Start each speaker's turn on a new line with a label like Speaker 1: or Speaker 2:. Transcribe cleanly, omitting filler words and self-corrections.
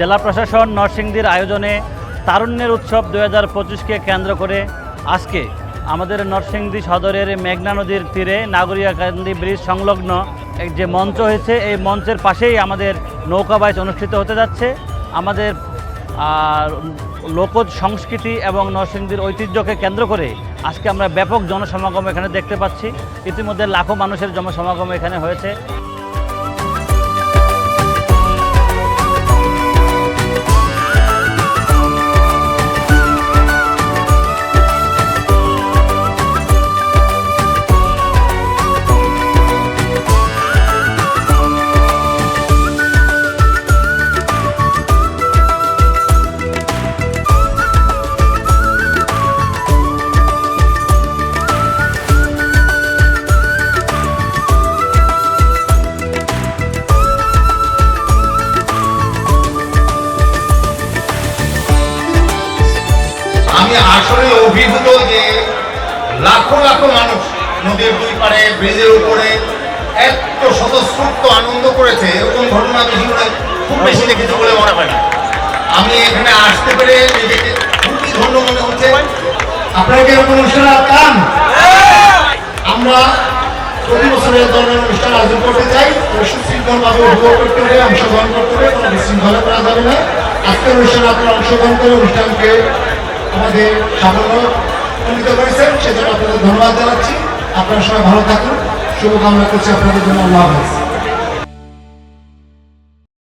Speaker 1: জেলা প্রশাসন নরসিংদীর আয়োজনে তারুণ্যের উৎসব 2025কে কেন্দ্র করে আজকে আমাদের নরসিংদী সদরের মেঘনা নদীর তীরে নাগরিয়াকান্দি ব্রিজ সংলগ্ন এক যে মঞ্চ হয়েছে, এই মঞ্চের পাশেই আমাদের নৌকা বাইচ অনুষ্ঠিত হতে যাচ্ছে। আমাদের লোকজ সংস্কৃতি এবং নরসিংদীর ঐতিহ্যকে কেন্দ্র করে আজকে আমরা ব্যাপক জনসমাগম এখানে দেখতে পাচ্ছি। ইতিমধ্যে লাখো মানুষের জনসমাগম এখানে হয়েছে।
Speaker 2: আমি আসলে অভিভূত যে লাখো লাখো মানুষ নদীর দুই পাড়ে ব্রিজের উপরে এত স্বতঃস্ফূর্ত আনন্দ করেছে, এরকম ঘটনা জীবনে খুব বেশি দেখেছি বলে মনে হয় না। আমি এখানে আসতে পেরে নিজেকে খুবই ধন্য মনে হচ্ছে। আপনারা কি এরকম অনুষ্ঠান পান? আমরা প্রতি বছরের ধরনের অনুষ্ঠান আয়োজন করতে চাই, সুশৃঙ্খলভাবে উপভোগ করতে হবে, অংশগ্রহণ করতে হবে, কোনো বিশৃঙ্খলা করা যাবে না। আজকের অনুষ্ঠানে আপনারা অংশগ্রহণ করে অনুষ্ঠানকে আমাদের সাফল্য উন্নীত করেছেন, সেজন্য আপনাদের ধন্যবাদ জানাচ্ছি। আপনারা সবাই ভালো থাকুন, শুভকামনা করছি আপনাদের জন্য। আল্লাহ হাফেজ।